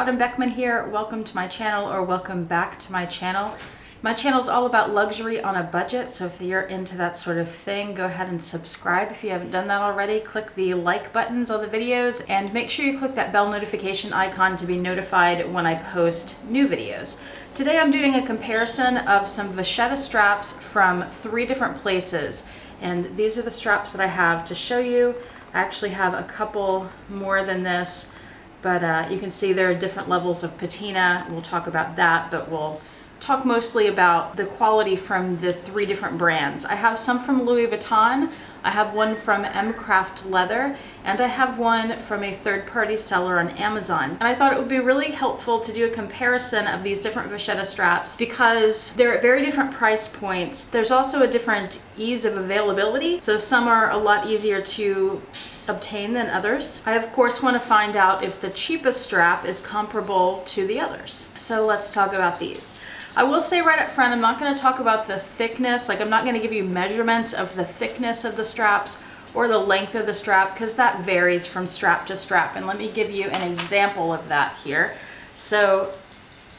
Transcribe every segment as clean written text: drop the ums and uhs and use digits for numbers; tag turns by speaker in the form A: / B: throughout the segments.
A: Autumn Beckman here. Welcome to my channel, or welcome back to my channel. My channel is all about luxury on a budget, so if you're into that sort of thing, go ahead and subscribe if you haven't done that already. Click the like buttons on the videos and make sure you click that bell notification icon to be notified when I post new videos. Today I'm doing a comparison of some Vachetta straps from 3 different places, and these are the straps that I have to show you. I actually have a couple more than this, but you can see there are different levels of patina. We'll talk about that, but we'll talk mostly about the quality from the 3 different brands. I have some from Louis Vuitton, I have one from Mcraft leather, and I have one from a third-party seller on Amazon. And I thought it would be really helpful to do a comparison of these different Vachetta straps because they're at very different price points. There's also a different ease of availability, so some are a lot easier to obtain than others. I of course want to find out if the cheapest strap is comparable to the others. So let's talk about these. I will say right up front, I'm not going to talk about the thickness, like I'm not going to give you measurements of the thickness of the straps or the length of the strap because that varies from strap to strap. And let me give you an example of that here. So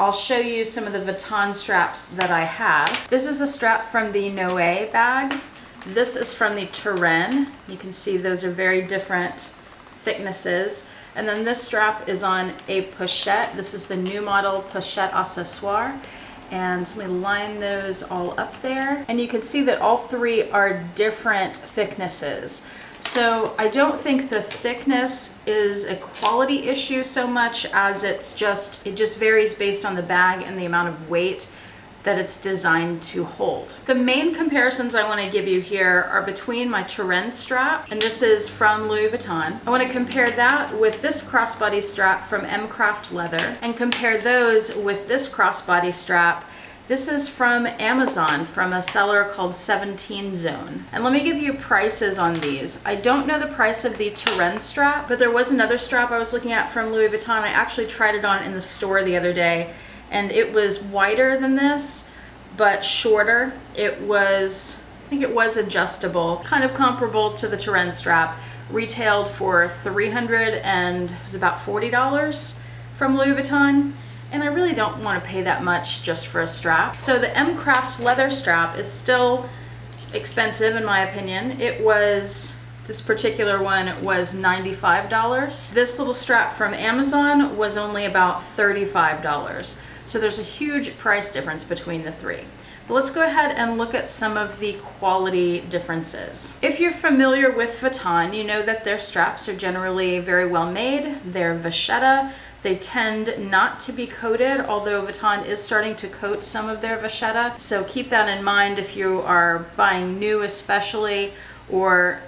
A: I'll show you some of the Vuitton straps that I have. This is a strap from the Noe bag. This is from the Turenne. You can see those are very different thicknesses. And then this strap is on a pochette. This is the new model pochette accessoire. And let me line those all up there. And you can see that all 3 are different thicknesses. So I don't think the thickness is a quality issue so much as it just varies based on the bag and the amount of weight that it's designed to hold. The main comparisons I want to give you here are between my Turenne strap, and this is from Louis Vuitton. I want to compare that with this crossbody strap from Mcraft leather and compare those with this crossbody strap. This is from Amazon from a seller called 17 Zone. And let me give you prices on these. I don't know the price of the Turenne strap, but there was another strap I was looking at from Louis Vuitton. I actually tried it on in the store the other day, and it was wider than this, but shorter. It was, I think it was adjustable, kind of comparable to the Turenne strap. Retailed for $300 and it was about $40 from Louis Vuitton. And I really don't want to pay that much just for a strap. So the Mcraft leather strap is still expensive in my opinion. This particular one was $95. This little strap from Amazon was only about $35. So there's a huge price difference between the 3. But let's go ahead and look at some of the quality differences. If you're familiar with Vuitton, you know that their straps are generally very well made. They're Vachetta. They tend not to be coated, although Vuitton is starting to coat some of their Vachetta. So keep that in mind if you are buying new especially, or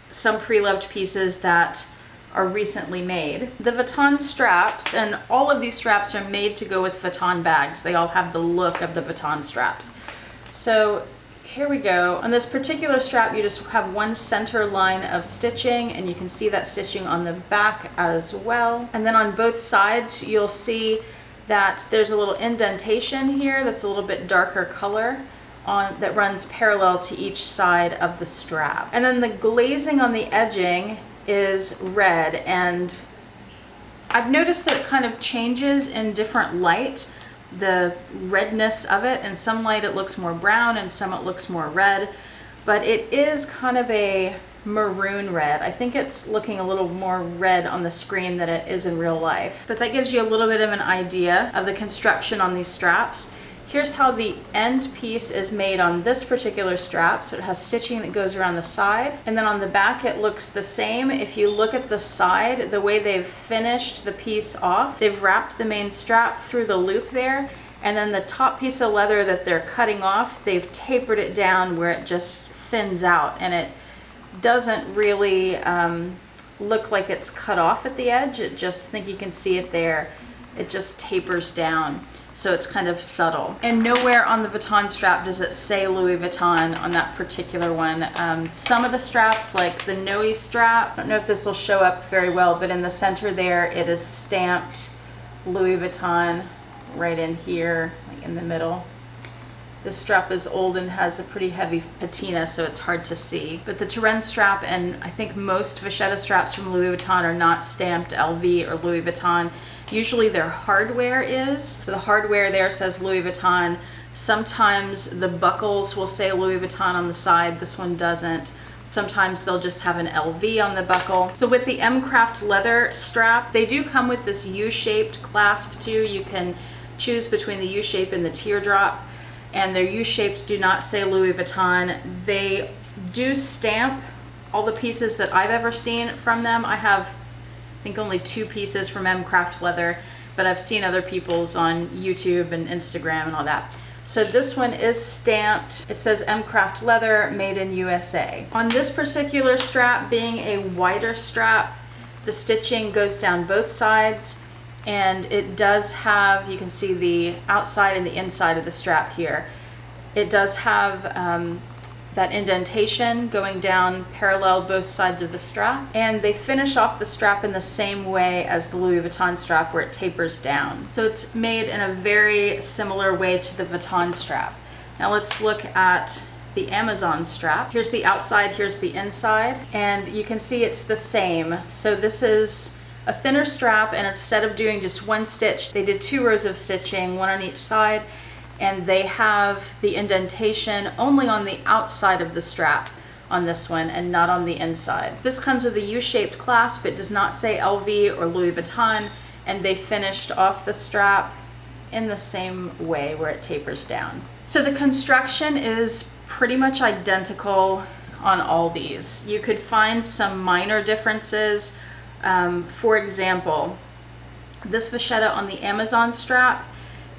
A: some pre-loved pieces that are recently made. The Vuitton straps, and all of these straps are made to go with Vuitton bags. They all have the look of the Vuitton straps. So here we go. On this particular strap, you just have one center line of stitching, and you can see that stitching on the back as well. And then on both sides, you'll see that there's a little indentation here that's a little bit darker color that runs parallel to each side of the strap. And then the glazing on the edging is red, and I've noticed that it kind of changes in different light, the redness of it. In some light it looks more brown, and some it looks more red, but it is kind of a maroon red. I think it's looking a little more red on the screen than it is in real life, but that gives you a little bit of an idea of the construction on these straps. Here's how the end piece is made on this particular strap. So it has stitching that goes around the side, and then on the back it looks the same. If you look at the side, the way they've finished the piece off, they've wrapped the main strap through the loop there, and then the top piece of leather that they're cutting off, they've tapered it down where it just thins out, and it doesn't really look like it's cut off at the edge. I think you can see it there. It just tapers down. So it's kind of subtle. And nowhere on the Vuitton strap does it say Louis Vuitton on that particular one. Some of the straps, like the Noe strap, I don't know if this will show up very well, but in the center there, it is stamped Louis Vuitton right in here, like in the middle. This strap is old and has a pretty heavy patina, so it's hard to see. But the Turenne strap, and I think most Vachetta straps from Louis Vuitton, are not stamped LV or Louis Vuitton. Usually their hardware is. So the hardware there says Louis Vuitton. Sometimes the buckles will say Louis Vuitton on the side. This one doesn't. Sometimes they'll just have an LV on the buckle. So with the Mcraft leather strap, they do come with this U-shaped clasp too. You can choose between the U-shape and the teardrop, and their U-shapes do not say Louis Vuitton. They do stamp all the pieces that I've ever seen from them. I have, I think, only 2 pieces from Mcraft leather, but I've seen other people's on YouTube and Instagram and all that. So this one is stamped. It says Mcraft leather, made in USA. On this particular strap, being a wider strap, the stitching goes down both sides, and it does have, you can see the outside and the inside of the strap here. It does have that indentation going down parallel both sides of the strap, and they finish off the strap in the same way as the Louis Vuitton strap, where it tapers down. So it's made in a very similar way to the Vuitton strap. Now let's look at the Amazon strap. Here's the outside, here's the inside, and you can see it's the same. So this is a thinner strap, and instead of doing just 1 stitch, they did 2 rows of stitching, 1 on each side, and they have the indentation only on the outside of the strap on this one and not on the inside. This comes with a U-shaped clasp. It does not say LV or Louis Vuitton, and they finished off the strap in the same way where it tapers down. So the construction is pretty much identical on all these. You could find some minor differences. For example, this Vachetta on the Amazon strap,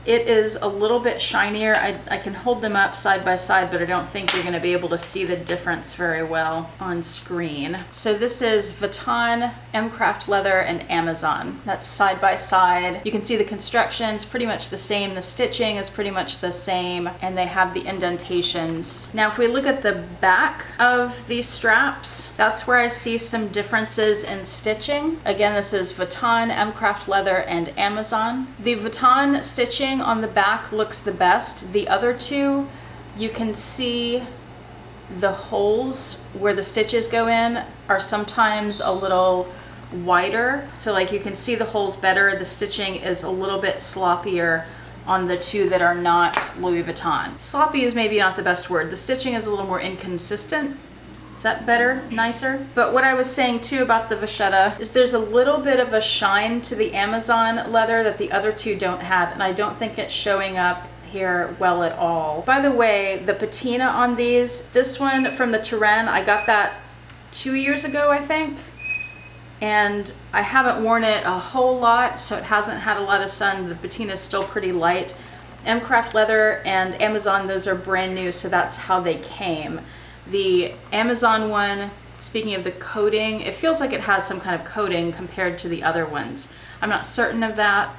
A: it is a little bit shinier. I can hold them up side by side, but I don't think you're going to be able to see the difference very well on screen. So this is Vuitton, Mcraft leather, and Amazon. That's side by side. You can see the construction's pretty much the same. The stitching is pretty much the same, and they have the indentations. Now, if we look at the back of these straps, that's where I see some differences in stitching. Again, this is Vuitton, Mcraft leather, and Amazon. The Vuitton stitching on the back looks the best. The other two, you can see the holes where the stitches go in are sometimes a little wider. So like you can see the holes better. The stitching is a little bit sloppier on the two that are not Louis Vuitton. Sloppy is maybe not the best word. The stitching is a little more inconsistent. Is that better? Nicer? But what I was saying too about the Vachetta is there's a little bit of a shine to the Amazon leather that the other two don't have, and I don't think it's showing up here well at all. By the way, the patina on these, this one from the Turenne, I got that 2 years ago, I think, and I haven't worn it a whole lot, so it hasn't had a lot of sun. The patina is still pretty light. Mcraft leather and Amazon, those are brand new, so that's how they came. The Amazon one, speaking of the coating, it feels like it has some kind of coating compared to the other ones. I'm not certain of that,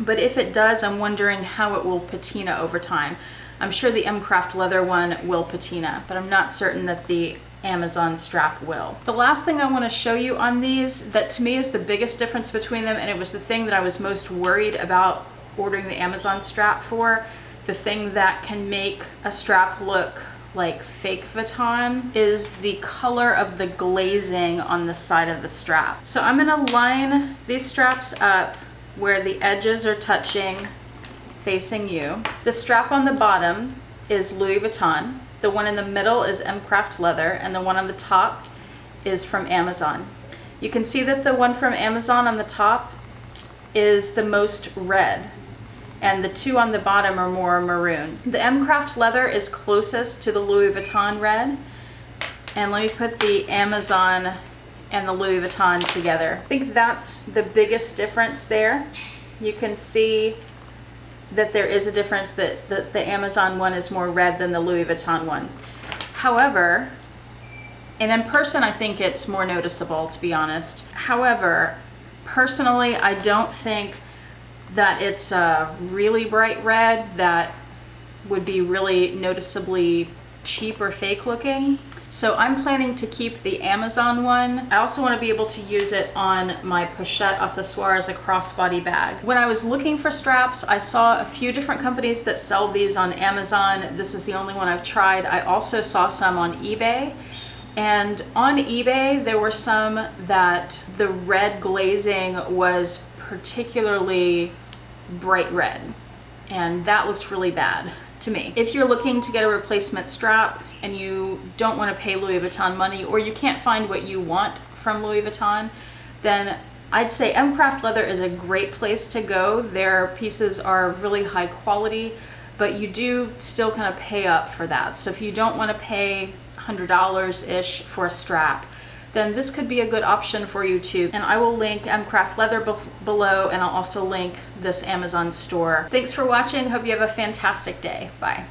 A: but if it does, I'm wondering how it will patina over time. I'm sure the Mcraft leather one will patina, but I'm not certain that the Amazon strap will. The last thing I want to show you on these, that to me is the biggest difference between them, and it was the thing that I was most worried about ordering the Amazon strap for, the thing that can make a strap look like fake Vuitton, is the color of the glazing on the side of the strap. So I'm gonna line these straps up where the edges are touching, facing you. The strap on the bottom is Louis Vuitton. The one in the middle is Mcraft leather, and the one on the top is from Amazon. You can see that the one from Amazon on the top is the most red, and the two on the bottom are more maroon. The Mcraft leather is closest to the Louis Vuitton red. And let me put the Amazon and the Louis Vuitton together. I think that's the biggest difference there. You can see that there is a difference, that the Amazon one is more red than the Louis Vuitton one. However, and in person I think it's more noticeable, to be honest. However, personally, I don't think that it's a really bright red that would be really noticeably cheap or fake looking. So I'm planning to keep the Amazon one. I also want to be able to use it on my pochette accessoire as a crossbody bag. When I was looking for straps, I saw a few different companies that sell these on Amazon. This is the only one I've tried. I also saw some on eBay. And on eBay, there were some that the red glazing was particularly bright red, and that looked really bad to me. If you're looking to get a replacement strap and you don't want to pay Louis Vuitton money, or you can't find what you want from Louis Vuitton, then I'd say Mcraft Leather is a great place to go. Their pieces are really high quality, but you do still kind of pay up for that. So if you don't want to pay $100-ish for a strap, then this could be a good option for you too. And I will link Mcraft Leather below, and I'll also link this Amazon store. Thanks for watching. Hope you have a fantastic day. Bye.